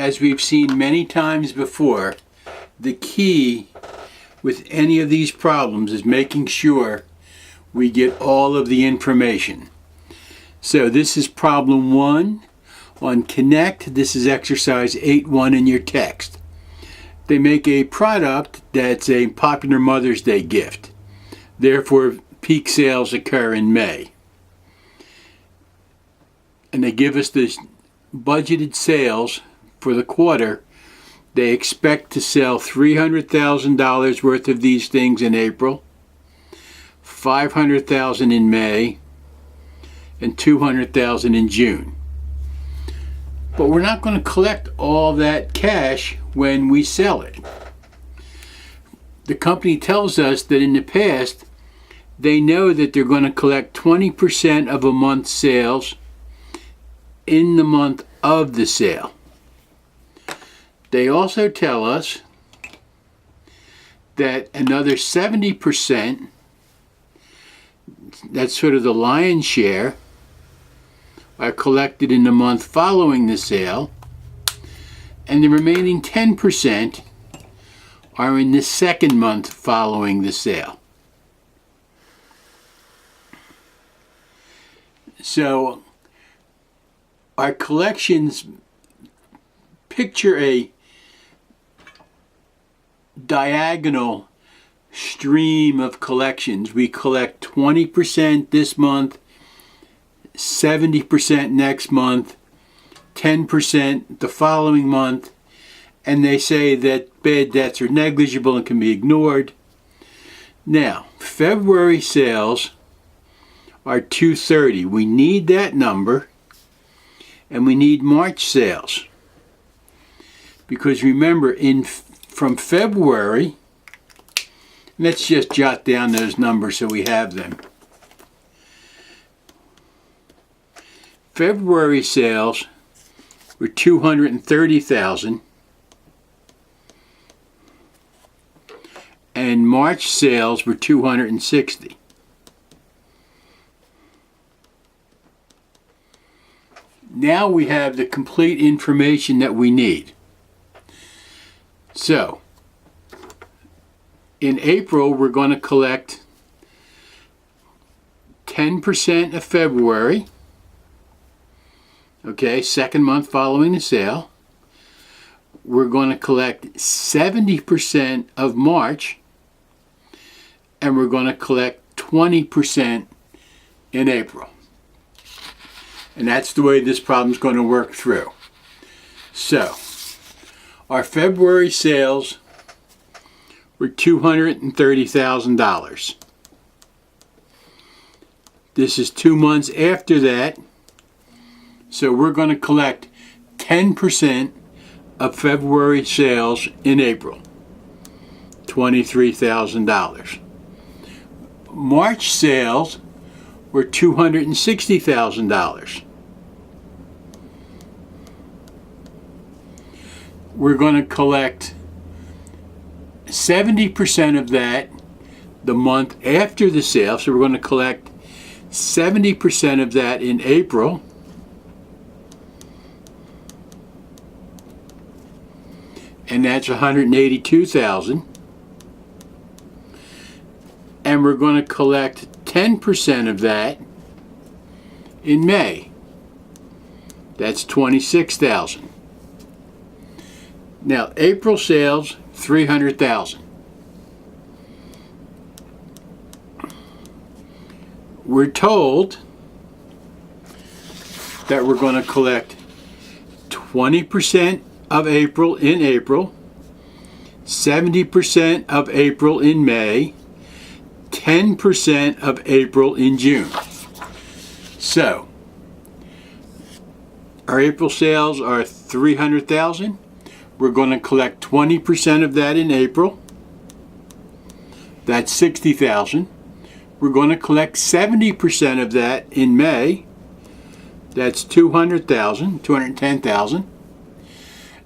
as we've seen many times before, the key with any of these problems is making sure we get all of the information. So this is problem 1 on Connect. This is exercise 8.1 in your text. They make a product that's a popular Mother's Day gift. Therefore, peak sales occur in May. And they give us the budgeted sales for the quarter. They expect to sell $300,000 worth of these things in April, $500,000 in May, and $200,000 in June. But we're not going to collect all that cash when we sell it. The company tells us that in the past, they know that they're going to collect 20% of a month's sales in the month of the sale. They also tell us that another 70%, that's sort of the lion's share, are collected in the month following the sale, and the remaining 10% are in the second month following the sale. So our collections, picture a diagonal stream of collections. We collect 20% this month, 70% next month, 10% the following month, and they say that bad debts are negligible and can be ignored. Now, February sales are 230. We need that number, and we need March sales. Because remember, from February, let's just jot down those numbers so we have them. February sales were 230,000, and March sales were 260. Now we have the complete information that we need. So, in April, we're going to collect 10% of February, okay, second month following the sale. We're going to collect 70% of March, and we're going to collect 20% in April. And that's the way this problem is going to work through. So, our February sales were $230,000. This is 2 months after that, so we're going to collect 10% of February sales in April, $23,000. March sales were $260,000. We're going to collect 70% of that the month after the sale, so we're going to collect 70% of that in April, and that's $182,000. And we're going to collect 10% of that in May. That's $26,000. Now, April sales, $300,000. We're told that we're going to collect 20% of April in April, 70% of April in May, 10% of April in June. So, our April sales are $300,000. We're going to collect 20% of that in April. That's $60,000. We're going to collect 70% of that in May. That's $210,000.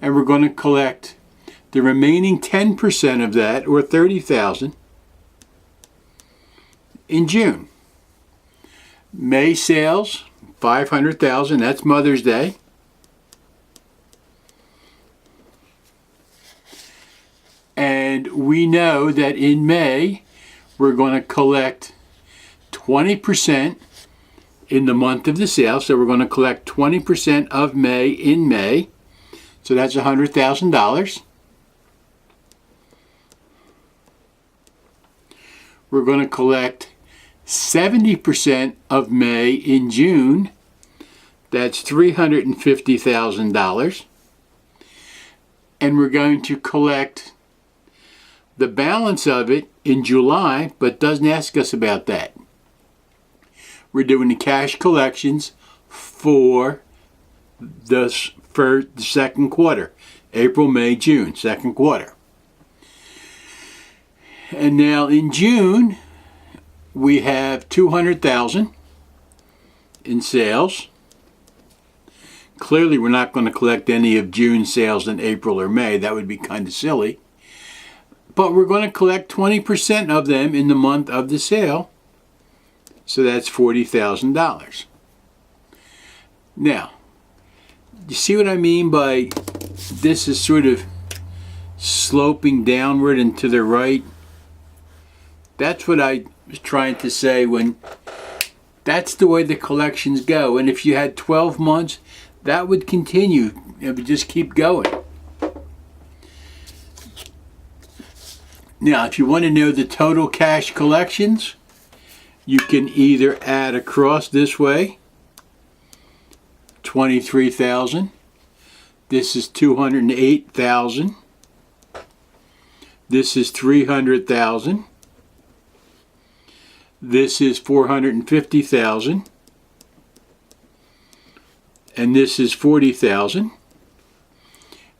And we're going to collect the remaining 10% of that, or $30,000, in June. May sales, $500,000. That's Mother's Day. And we know that in May, we're going to collect 20% in the month of the sale. So we're going to collect 20% of May in May. So that's $100,000. We're going to collect 70% of May in June. That's $350,000. And we're going to collect the balance of it in July, but doesn't ask us about that. We're doing the cash collections for the second quarter. April, May, June, second quarter. And now in June, we have $200,000 in sales. Clearly, we're not going to collect any of June's sales in April or May. That would be kind of silly. But we're going to collect 20% of them in the month of the sale. So that's $40,000. Now, you see what I mean by this is sort of sloping downward and to the right? That's what I was trying to say when that's the way the collections go. And if you had 12 months, that would continue. It would just keep going. Now, if you want to know the total cash collections, you can either add across this way, 23,000. This is 208,000. This is 300,000. This is 450,000. And this is 40,000.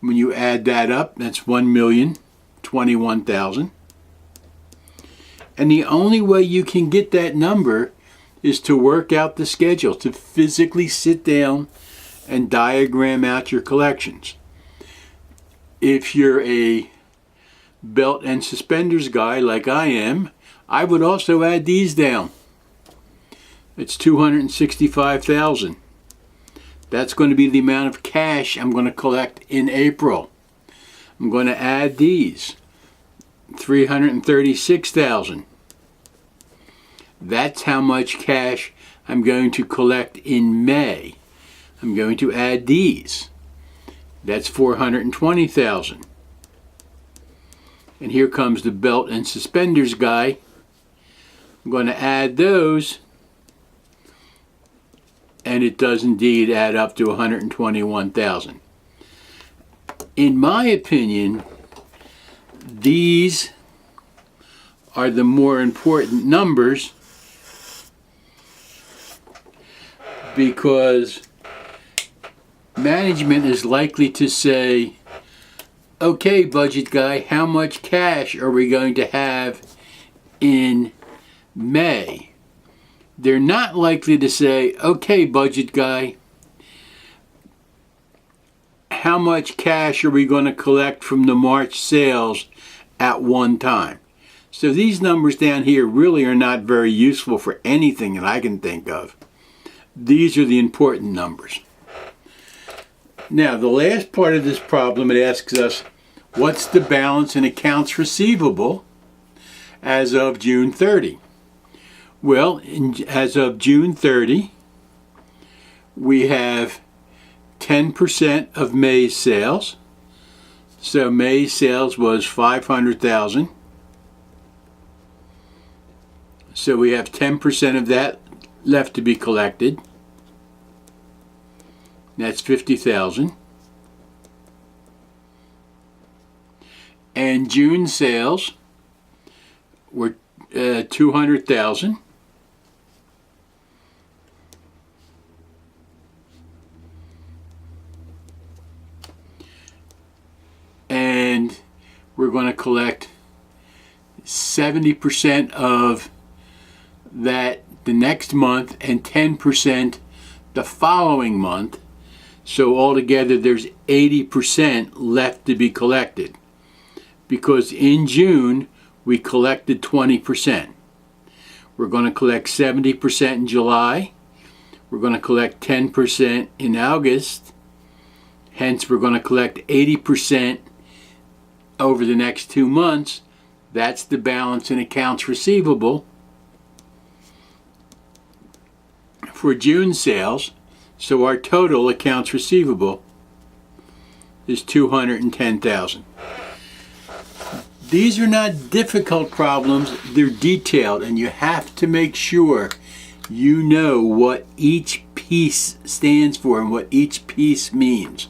When you add that up, that's 1,021,000. And the only way you can get that number is to work out the schedule, to physically sit down and diagram out your collections. If you're a belt and suspenders guy like I am, I would also add these down. It's 265,000. That's going to be the amount of cash I'm going to collect in April. I'm going to add these. 336,000. That's how much cash I'm going to collect in May. I'm going to add these. That's 420,000. And here comes the belt and suspenders guy. I'm going to add those. And it does indeed add up to 121,000. In my opinion, these are the more important numbers because management is likely to say, okay, budget guy, how much cash are we going to have in May? They're not likely to say, okay, budget guy, how much cash are we going to collect from the March sales at one time? So these numbers down here really are not very useful for anything that I can think of. These are the important numbers. Now, the last part of this problem, it asks us, what's the balance in accounts receivable as of June 30? Well, as of June 30, we have 10% of May's sales. So May's sales was 500,000. So we have 10% of that left to be collected. That's 50,000. And June sales were 200,000. And we're going to collect 70% of that the next month and 10% the following month. So altogether there's 80% left to be collected. Because in June we collected 20%. We're going to collect 70% in July. We're going to collect 10% in August. Hence we're going to collect 80% over the next 2 months. That's the balance in accounts receivable for June sales. So our total accounts receivable is $210,000. These are not difficult problems, they're detailed, and you have to make sure you know what each piece stands for and what each piece means.